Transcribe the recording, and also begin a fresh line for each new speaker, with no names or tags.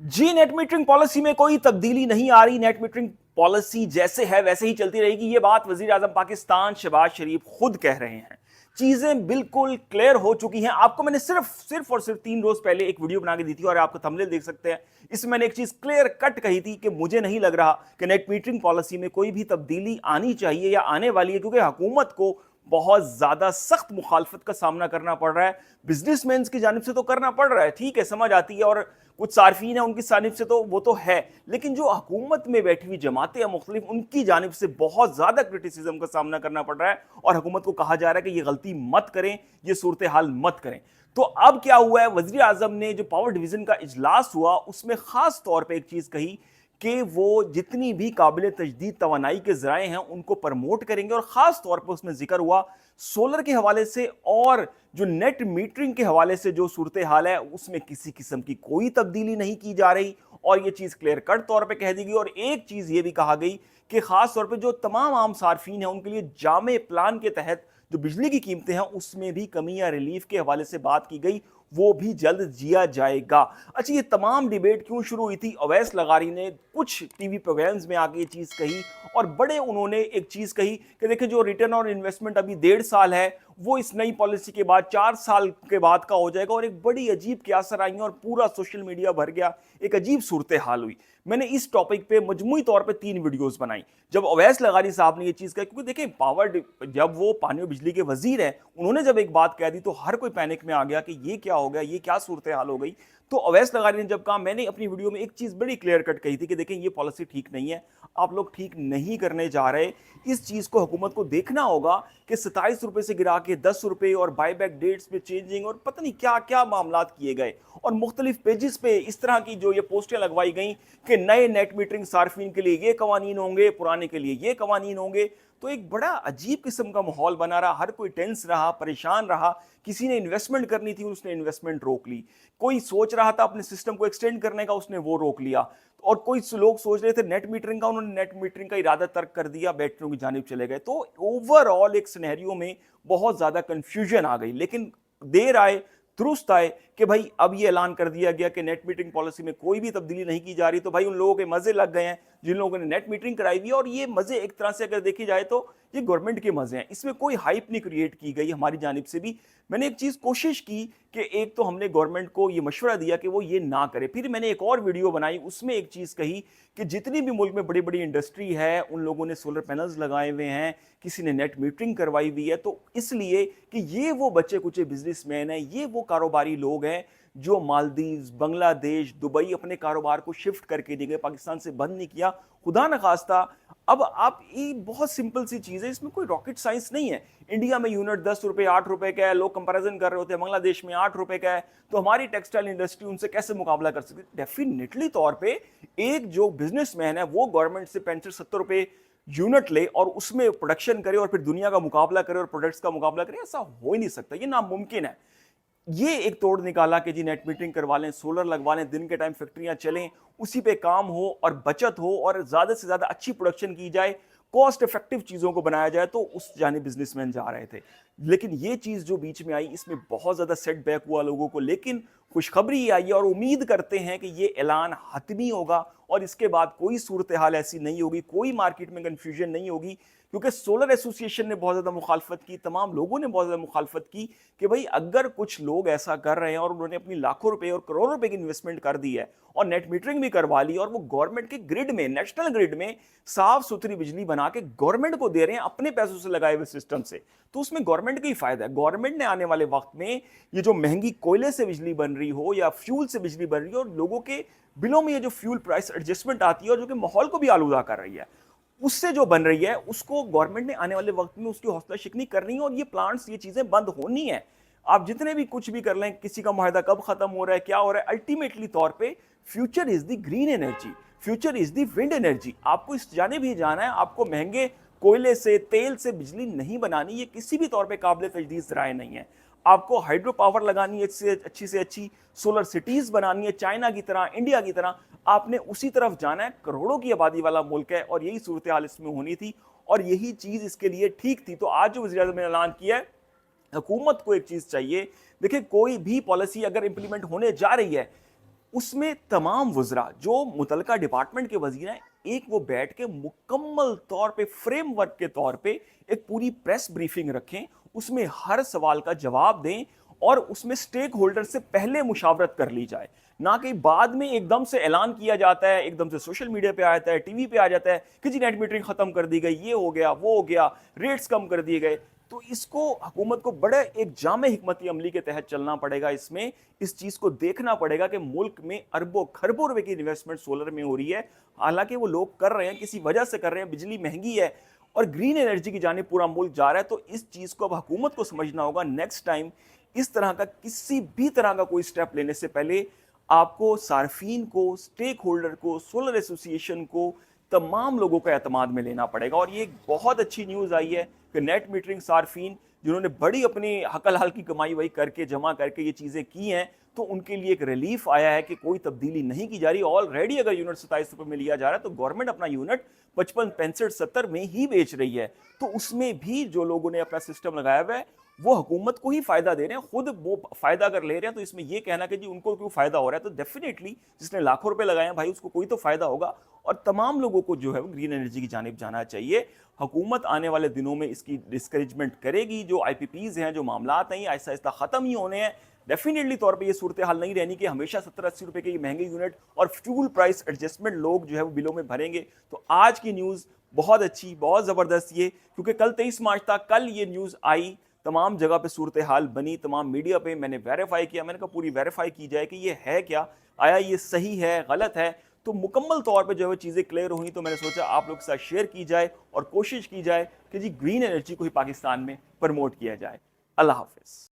जी, net metering policy में कोई तब्दीली नहीं आ रही। नेट मीटरिंग पॉलिसी जैसे है वैसे ही चलती रहेगी। ये बात वजीर आजम पाकिस्तान शहबाज शरीफ खुद कह रहे हैं। चीजें बिल्कुल क्लियर हो चुकी हैं। आपको मैंने सिर्फ 3 रोज पहले एक वीडियो बना के दी थी और आपको थंबनेल देख सकते हैं। इसमें मैंने एक चीज क्लियर कट कही थी कि मुझे नहीं लग रहा कि नेट मीटरिंग पॉलिसी में कोई भी तब्दीली आनी चाहिए या आने वाली है, क्योंकि हुकूमत को बहुत ज्यादा सख्त मुखालफत का सामना करना पड़ रहा है। बिजनेसमैन की जानिब से तो करना पड़ रहा है, ठीक है, समझ आती है, और कुछ सार्फिन है उनकी जानिब से तो वो तो है, लेकिन जो हुकूमत में बैठी हुई जमातें या मुख्तलिफ, उनकी जानिब से बहुत ज्यादा क्रिटिसिज्म का सामना करना पड़ रहा है और हुकूमत को कहा जा रहा है कि ये गलती मत करें, ये सूरत हाल मत करें। तो अब क्या हुआ है, वजीर आजम ने जो पावर डिवीजन का इजलास हुआ उसमें खास तौर पर एक चीज कही कि वो जितनी भी काबिल तजदीद तवानाई के ज़राए हैं उनको प्रमोट करेंगे, और ख़ास तौर पर उसमें जिक्र हुआ सोलर के हवाले से, और जो नेट मीटरिंग के हवाले से जो सूरत हाल है उसमें किसी किस्म की कोई तब्दीली नहीं की जा रही, और ये चीज़ क्लियर कट तौर पर कह दी गई। और एक चीज़ ये भी कहा गई कि ख़ास तौर पर जो तमाम आम सार्फिन हैं उनके लिए जामे प्लान के तहत जो बिजली की कीमतें हैं उसमें भी कमी या रिलीफ के हवाले से बात की गई, वो भी जल्द जिया जाएगा। अच्छा, ये तमाम डिबेट क्यों शुरू हुई थी? अवैस लगारी ने कुछ टीवी प्रोग्राम्स में आके ये चीज़ कही, और बड़े उन्होंने एक चीज़ कही कि देखिए जो रिटर्न ऑन इन्वेस्टमेंट अभी 1.5 साल है वो इस नई पॉलिसी के बाद 4 साल के बाद का हो जाएगा, और एक बड़ी अजीब क्यासर आई और पूरा सोशल मीडिया भर गया, एक अजीब सूरत हाल हुई। मैंने इस टॉपिक पे मजमूई तौर पे 3 वीडियोस बनाई जब अवैस लगारी साहब ने ये चीज़ कही, क्योंकि देखिए जब वो पानी और बिजली के वजीर हैं, उन्होंने जब एक बात कह दी तो हर कोई पैनिक में आ गया कि ये क्या हो गया, ये क्या सूरत हाल हो गई। तो अवैस लगारी ने जब कहा, मैंने अपनी वीडियो में एक चीज़ बड़ी क्लियर कट कही थी कि देखें ये पॉलिसी ठीक नहीं है, आप लोग ठीक नहीं करने जा रहे। इस चीज़ को हुकूमत को देखना होगा कि 27 रुपए से गिरा के 10 रुपए, और बाईबैक डेट्स में चेंजिंग, और पता नहीं क्या क्या मामला किए गए, और मुख्तलिफ पेजेस पे इस तरह की जो ये पोस्टें लगवाई गई कि नए नेट मीटरिंग सार्फिन के लिए ये कवानीन होंगे, पुराने के लिए ये कवानीन होंगे। तो एक बड़ा अजीब किस्म का माहौल बना रहा, हर कोई टेंस रहा, परेशान रहा। किसी ने इन्वेस्टमेंट करनी थी उसने इन्वेस्टमेंट रोक ली, कोई सोच रहा था अपने सिस्टम को एक्सटेंड करने का उसने वो रोक लिया, और कोई लोग सोच रहे थे नेट मीटरिंग का, उन्होंने नेट मीटरिंग का इरादा तर्क कर दिया, बैटरियों की जानिब चले गए। तो ओवरऑल एक सिनेरियो में बहुत ज्यादा कंफ्यूजन आ गई। लेकिन देर आए दुरुस्त आए कि भाई अब ये ऐलान कर दिया गया कि नेट मीटरिंग पॉलिसी में कोई भी तब्दीली नहीं की जा रही। तो भाई उन लोगों के मजे लग गए हैं जिन लोगों ने नेट मीटरिंग कराई हुई है, और ये मजे एक तरह से अगर देखी जाए तो ये गवर्नमेंट के मजे हैं, इसमें कोई हाइप नहीं क्रिएट की गई हमारी जानिब से भी। मैंने एक चीज कोशिश की कि एक तो हमने गवर्नमेंट को ये मशवरा दिया कि वो ये ना करे, फिर मैंने एक और वीडियो बनाई उसमें एक चीज कही कि जितनी भी मुल्क में बड़ी बड़ी इंडस्ट्री है उन लोगों ने सोलर पैनल्स लगाए हुए हैं, किसी ने नेट मीटरिंग करवाई हुई है, तो इसलिए कि ये वो बच्चे कुचे बिजनेसमैन हैं, ये वो कारोबारी लोग हैं जो मालदीव, बांग्लादेश, दुबई अपने कारोबार को शिफ्ट करके दे गए, पाकिस्तान से बंद नहीं किया, खुदा न खास्ता। अब आप ये बहुत सिंपल सी चीज़ है, इसमें कोई रॉकेट साइंस नहीं है। इंडिया में यूनिट 10 रुपए 8 रुपए का है, लोग कंपैरिजन कर रहे होते हैं, बांग्लादेश में 8 रुपए का है, तो हमारी टेक्सटाइल इंडस्ट्री उनसे कैसे मुकाबला कर सकती है? डेफिनेटली तौर पे एक जो बिजनेसमैन है वो गवर्नमेंट से 65-70 रुपए यूनिट ले और उसमें प्रोडक्शन करे और फिर दुनिया का मुकाबला करे और प्रोडक्ट्स का मुकाबला करे, ऐसा हो ही नहीं सकता, ये नामुमकिन है। ये एक तोड़ निकाला कि जी नेट मीटरिंग करवा लें, सोलर लगवा लें, दिन के टाइम फैक्ट्रियां चलें, उसी पे काम हो और बचत हो और ज्यादा से ज्यादा अच्छी प्रोडक्शन की जाए, कॉस्ट इफेक्टिव चीजों को बनाया जाए, तो उस जाने बिजनेसमैन जा रहे थे। लेकिन ये चीज जो बीच में आई इसमें बहुत ज्यादा सेटबैक हुआ लोगों को, लेकिन खुशखबरी आई और उम्मीद करते हैं कि ये ऐलान हतमी होगा और इसके बाद कोई सूरत हाल ऐसी नहीं होगी, कोई मार्केट में कंफ्यूजन नहीं होगी। क्योंकि सोलर एसोसिएशन ने बहुत ज़्यादा मुखालफत की, तमाम लोगों ने बहुत ज़्यादा मुखालफत की कि भाई अगर कुछ लोग ऐसा कर रहे हैं और उन्होंने अपनी लाखों रुपए और करोड़ों रुपए की इन्वेस्टमेंट कर दी है और नेट मीटरिंग भी करवा ली और वो गवर्नमेंट के ग्रिड में, नेशनल ग्रिड में साफ सुथरी बिजली बना के गवर्नमेंट को दे रहे हैं अपने पैसों से लगाए हुए सिस्टम से, तो उसमें गवर्नमेंट का ही फायदा है। गवर्नमेंट ने आने वाले वक्त में ये जो महंगी कोयले से बिजली बन रही हो या फ्यूल से बिजली बन रही हो, और लोगों के बिलों में ये जो फ्यूल प्राइस एडजस्टमेंट आती है और जो कि माहौल को भी आलूदा कर रही है, उससे जो बन रही है उसको गवर्नमेंट ने आने वाले वक्त में उसकी हौसला शिकनी करनी है और ये प्लांट्स, ये चीजें बंद होनी है। आप जितने भी कुछ भी कर लें, किसी का मुआहदा कब खत्म हो रहा है, क्या हो रहा है, अल्टीमेटली तौर पे future is the green energy, future is the wind energy. आपको इस जाने भी जाना है, आपको महंगे कोयले से, तेल से बिजली नहीं बनानी, ये किसी भी तौर पे काबिल तजदीद राय नहीं है। आपको हाइड्रो पावर लगानी है, अच्छी से अच्छी सोलर सिटीज बनानी है, चाइना की तरह, इंडिया की तरह, आपने उसी तरफ जाना है। करोड़ों की आबादी वाला मुल्क है और यही सूरत हाल इसमें होनी थी और यही चीज इसके लिए ठीक थी। तो आज जो वज़ीर आज़म ने ऐलान किया है, हुकूमत को एक चीज चाहिए, देखिए कोई भी पॉलिसी अगर इंप्लीमेंट होने जा रही है, اس میں تمام وزراء جو متعلقہ ڈپارٹمنٹ کے وزیر ہیں ایک وہ بیٹھ کے مکمل طور پہ فریم ورک کے طور پہ ایک پوری پریس بریفنگ رکھیں، اس میں ہر سوال کا جواب دیں اور اس میں سٹیک ہولڈر سے پہلے مشاورت کر لی جائے، نہ کہ بعد میں ایک دم سے اعلان کیا جاتا ہے، ایک دم سے سوشل میڈیا پہ آ جاتا ہے، ٹی وی پہ آ جاتا ہے کہ جی نیٹ میٹرنگ ختم کر دی گئی، یہ ہو گیا وہ ہو گیا، ریٹس کم کر دیے گئے۔ تو اس کو حکومت کو بڑے ایک جامع حکمتی عملی کے تحت چلنا پڑے گا، اس میں اس چیز کو دیکھنا پڑے گا کہ ملک میں اربوں کھربوں روپے کی انویسٹمنٹ سولر میں ہو رہی ہے، حالانکہ وہ لوگ کر رہے ہیں کسی وجہ سے کر رہے ہیں، بجلی مہنگی ہے اور گرین انرجی کی جانب پورا ملک جا رہا ہے۔ تو اس چیز کو اب حکومت کو سمجھنا ہوگا نیکسٹ ٹائم اس طرح کا کسی بھی طرح کا کوئی سٹیپ لینے سے پہلے آپ کو صارفین کو، سٹیک ہولڈر کو، سولر ایسوسی ایشن کو، تمام لوگوں کا اعتماد میں لینا پڑے گا۔ اور یہ ایک بہت اچھی نیوز آئی ہے کہ نیٹ میٹرنگ صارفین جنہوں نے بڑی اپنی حق الحال کی کمائی وہی کر کے جمع کر کے یہ چیزیں کی ہیں، تو ان کے لیے ایک ریلیف آیا ہے کہ کوئی تبدیلی نہیں کی جا رہی۔ آلریڈی اگر یونٹ 27 روپے میں لیا جا رہا ہے تو گورنمنٹ اپنا یونٹ 55 65 70 میں ہی بیچ رہی ہے، تو اس میں بھی جو لوگوں نے اپنا سسٹم لگایا ہوا ہے وہ حکومت کو ہی فائدہ دے رہے ہیں، خود وہ فائدہ اگر لے رہے ہیں تو اس میں یہ کہنا کہ جی ان کو کیوں فائدہ ہو رہا ہے، تو ڈیفینیٹلی جس نے لاکھوں روپے لگائے ہیں بھائی اس کو کوئی تو فائدہ ہوگا، اور تمام لوگوں کو جو ہے وہ گرین انرجی کی جانب جانا چاہیے۔ حکومت آنے والے دنوں میں اس کی ڈسکریجمنٹ کرے گی، جو آئی پی پیز ہیں، جو معاملات ہیں آہستہ آہستہ ختم ہی ہونے ہیں۔ ڈیفینیٹلی طور پہ یہ صورتحال نہیں رہنی کہ ہمیشہ 70-80 روپے کے یہ مہنگے یونٹ اور فیول پرائس ایڈجسٹمنٹ لوگ جو ہے وہ بلوں میں بھریں گے۔ تو آج کی نیوز بہت اچھی، بہت زبردست، یہ کیونکہ کل 23 مارچ تھا، کل یہ نیوز آئی، تمام جگہ پہ صورتحال بنی، تمام میڈیا پہ میں نے ویریفائی کیا، میں نے کہا پوری ویریفائی کی جائے کہ یہ ہے کیا، آیا یہ صحیح ہے غلط ہے، تو مکمل طور پہ جو ہے چیزیں کلیئر ہوئیں، تو میں نے سوچا آپ لوگ کے ساتھ شیئر کی جائے اور کوشش کی جائے کہ جی گرین انرجی کو ہی پاکستان میں پروموٹ کیا جائے۔ اللہ حافظ۔